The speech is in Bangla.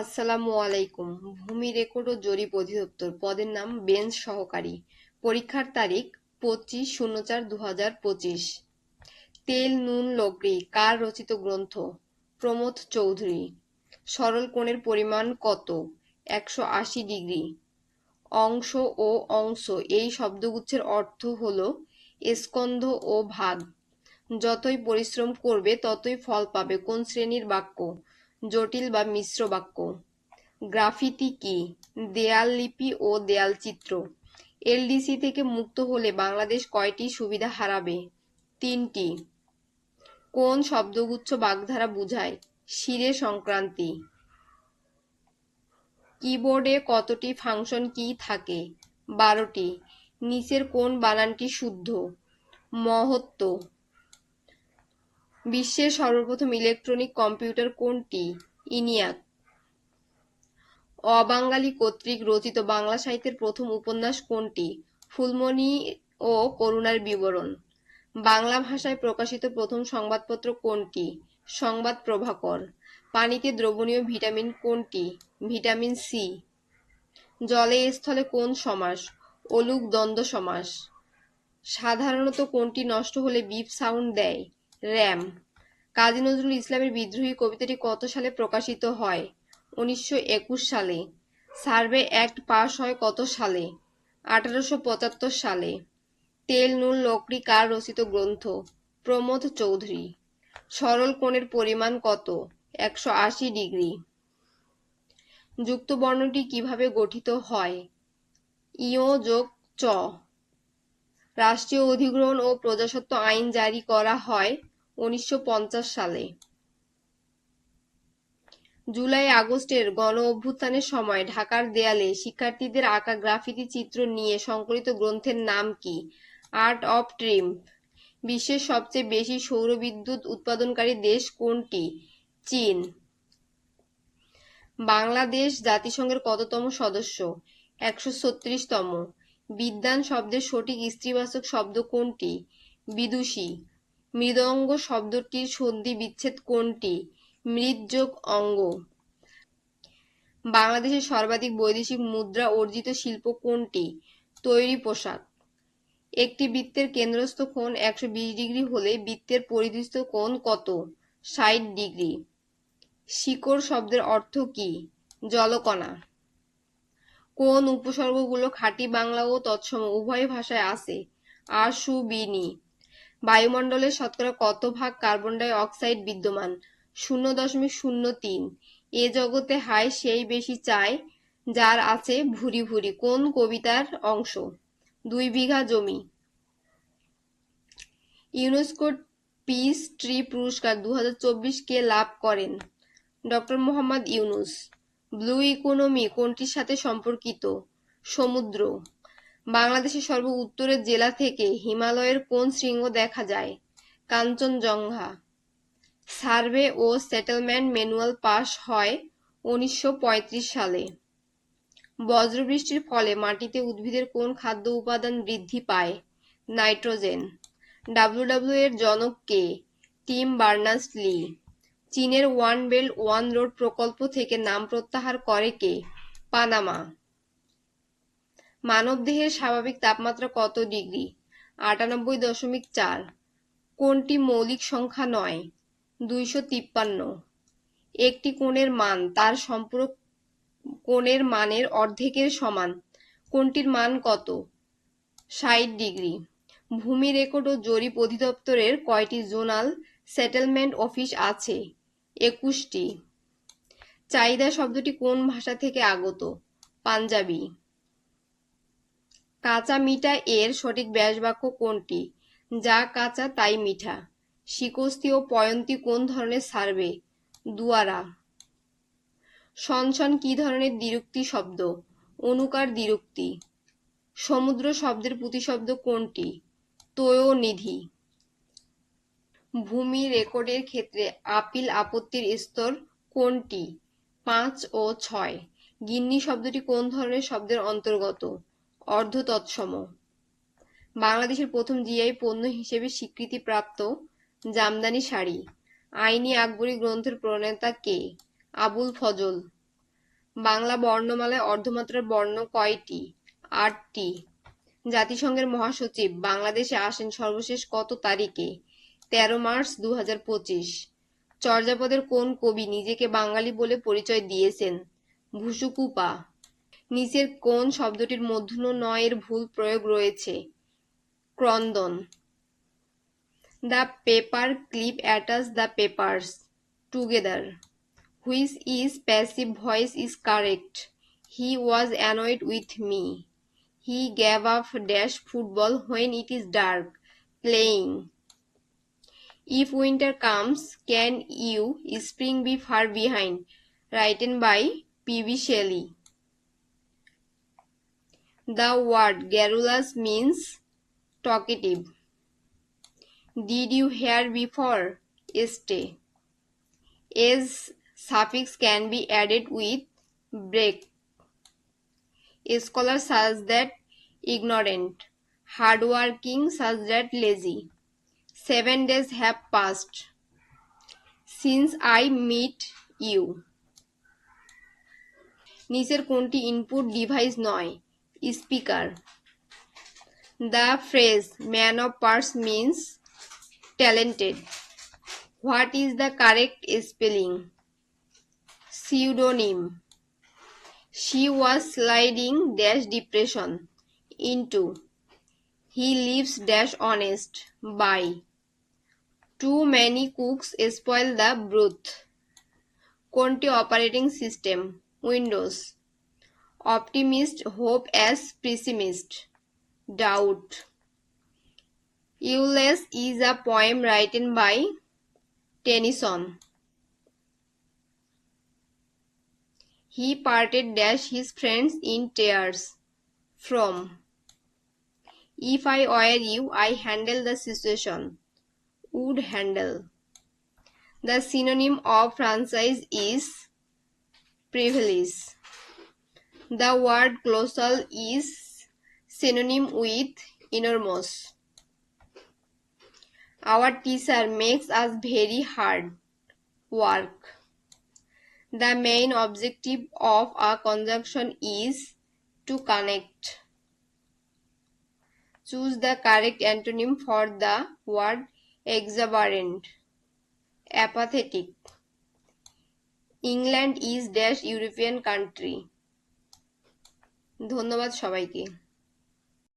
আসসালামু আলাইকুম। ভূমি রেকর্ড ও জরিপ অধিদপ্তর, পদের নাম বেঞ্চ সহকারী। পরীক্ষার তারিখ 25/04/2025। তেল নুন লকড়ি কার রচিত গ্রন্থ? প্রমথ চৌধুরী। সরল কোণের পরিমাণ কত? 180 ডিগ্রি। অংশ ও অংশ এই শব্দগুচ্ছের অর্থ হল স্কন্ধ ও ভাগ। যতই পরিশ্রম করবে ততই ফল পাবে কোন শ্রেণীর বাক্য? জটিল বা মিশ্র বাক্য। গ্রাফিতি কি? দেয়াল লিপি ও দেয়াল চিত্র। এলডিসি থেকে মুক্ত হলে বাংলাদেশ কয়টি সুবিধা হারাবে? 3টি। কোন শব্দগুচ্ছ বাগধারা বুঝায়? শিরে সংক্রান্তি। কিবোর্ডে কতটি ফাংশন কি থাকে? 12টি। নিচের কোন বানানটি শুদ্ধ? মহত্ব। বিশ্বের সর্বপ্রথম ইলেকট্রনিক কম্পিউটার কোনটি? ইনিয়াক। অবাঙালি কর্তৃক রচিত বাংলা সাহিত্যের প্রথম উপন্যাস কোনটি? ফুলমণি ও করুণার বিবরণ। বাংলা ভাষায় প্রকাশিত প্রথম সংবাদপত্র কোনটি? সংবাদ প্রভাকর। পানিতে দ্রবণীয় ভিটামিন কোনটি? Vitamin C. জলে স্থলে কোন সমাস? অলুক দ্বন্দ্ব সমাস। সাধারণত কোনটি নষ্ট হলে বিপ সাউন্ড দেয়? র্যাম। কাজী নজরুল ইসলামের বিদ্রোহী কবিতাটি কত সালে প্রকাশিত হয়? 1921 সালে। সার্ভে অ্যাক্ট পাস হয় কত সালে? 1875 সালে। তেল নুন লকড়ি কার রচিত গ্রন্থ? প্রমথ চৌধুরী। সরল কোণের পরিমাণ কত? 180 ডিগ্রি। যুক্ত বর্ণটি কিভাবে গঠিত হয়? ইয় যোগ চ। রাষ্ট্রীয় অধিগ্রহণ ও প্রজাস্বত্ব আইন জারি করা হয় 1950 সালে। জুলাই আগস্টের গণ অভ্যুত্থানের সময় ঢাকার দেয়ালে শিক্ষার্থীদের আঁকা গ্রাফিতি চিত্র নিয়ে সংকলিত গ্রন্থের নাম কি? আর্ট অফ ট্রিম্প। বিশ্বের সবচেয়ে বেশি সৌর বিদ্যুৎ উৎপাদনকারী দেশ কোনটি? চীন। বাংলাদেশ জাতিসংঘের কততম সদস্য? 136তম। বিদ্বান শব্দের সঠিক স্ত্রীবাচক শব্দ কোনটি? বিদুষী। মৃদঙ্গ শব্দটির সন্ধি বিচ্ছেদ কোনটি? মৃৎ যোগ অঙ্গ। বাংলাদেশের সর্বাধিক বৈদেশিক মুদ্রা অর্জিত শিল্প কোনটি? তৈরি পোশাক। একটি বৃত্তের কেন্দ্রস্থ কোণ 120 ডিগ্রি হলে বৃত্তের পরিধিস্থ কোণ কত? 60 ডিগ্রি। শিকড় শব্দের অর্থ কি? জলকণা। কোন উপসর্গগুলো খাঁটি বাংলা ও তৎসম উভয় ভাষায় আছে? আশুবিনি। বায়ুমণ্ডলের শতকরা কত ভাগ কার্বন ডাই অক্সাইড বিদ্যমান? 0.03। এ জগতে হায় সেই বেশি চায় যার আছে ভুরি ভুরি কোন কবিতার অংশ? 2 বিঘা জমি। ইউনেস্কো পিস ট্রি পুরস্কার 2024 কে লাভ করেন? Doctor Muhammad Yunus. Blue economy কোনটির সাথে সম্পর্কিত? সমুদ্র। বাংলাদেশের সর্ব উত্তরের জেলা থেকে হিমালয়ের কোন শৃঙ্গ দেখা যায়? কাঞ্চনজঙ্ঘা। সার্ভে ও সেটেলমেন্ট ম্যানুয়াল পাস হয় 1935 সালে। বজ্রবৃষ্টির ফলে মাটিতে উদ্ভিদের কোন খাদ্য উপাদান বৃদ্ধি পায়? নাইট্রোজেন। ডাব্লিউডাব্লিউ এর জনক কে? Tim Berners-Lee. চীনের ওয়ান বেল্ট ওয়ান রোড প্রকল্প থেকে নাম প্রত্যাহার করে কে? পানামা। মানবদেহের স্বাভাবিক তাপমাত্রা কত ডিগ্রি? 98.4। কোনটি মৌলিক সংখ্যা নয়? 253। একটি কোণের মান তার সম্পূরক কোণের মানের অর্ধেকের সমান। কোনটির মান কত? 60 ডিগ্রি। ভূমি রেকর্ড ও জরিপ অধিদপ্তরের কয়টি জোনাল সেটেলমেন্ট অফিস আছে? 21টি। চাহিদা শব্দটি কোন ভাষা থেকে আগত? পাঞ্জাবি। কাঁচা মিঠা এর সঠিক ব্যাসবাক্য কোনটি? যা কাঁচা তাই মিঠা। শিকস্তি ও পয়ন্তি কোন ধরনের সার্ভে? দুয়ারা। সনসন কি ধরনের দ্বিরুক্তি শব্দ? অনুকার দ্বিরুক্তি। সমুদ্র শব্দের প্রতিশব্দ কোনটি? তয়োনিধি। ভূমি রেকর্ডের ক্ষেত্রে আপিল আপত্তির স্তর কোনটি? 5 ও 6। গিন্নি শব্দটি কোন ধরনের শব্দের অন্তর্গত? অর্ধ তৎসম। বাংলাদেশের প্রথম জিআই পণ্য হিসেবে স্বীকৃতিপ্রাপ্ত জামদানি শাড়ি। আইনি আকবরী গ্রন্থের প্রণেতা কে? আবুল ফজল। বাংলা বর্ণমালায় অর্ধমাত্রার বর্ণ কয়টি? 8টি। জাতিসংঘের মহাসচিব বাংলাদেশে আসেন সর্বশেষ কত তারিখে? 13 মার্চ 2025। চর্যাপদের কোন কবি নিজেকে বাঙালি বলে পরিচয় দিয়েছেন? ভুসুকুপা। নিচের কোন শব্দটির মূর্ধন্য ন এর ভুল প্রয়োগ রয়েছে? ক্রন্দন। The paper clip attach the papers together. Which is passive voice is correct. He was annoyed with me. He gave up dash football when it is dark. Playing. If winter comes, can you spring be far behind? Written by P.B. Shelley. The word garrulous means talkative. Did you hear before? Stay. As suffix can be added with break. A scholar such that ignorant. Hardworking such that lazy. 7 days have passed since I meet you. নিচের কোনটি ইনপুট ডিভাইস নয়? Speaker. The phrase man of parts means talented. What is the correct spelling? Pseudonym. She was sliding dash depression into. He lives dash honest by. Too many cooks spoil the broth. কোনটি operating system? Windows. Optimist hope as pessimist doubt. Ulysses is a poem written by Tennyson. He parted dash his friends in tears from. If I were you, I handle the situation. Would handle. The synonym of franchise is privilege. The word colossal is synonym with enormous. Our teacher makes us very hard work. The main objective of a conjunction is to connect. Choose the correct antonym for the word exuberant. Apathetic. England is dash European country. ধন্যবাদ সবাইকে।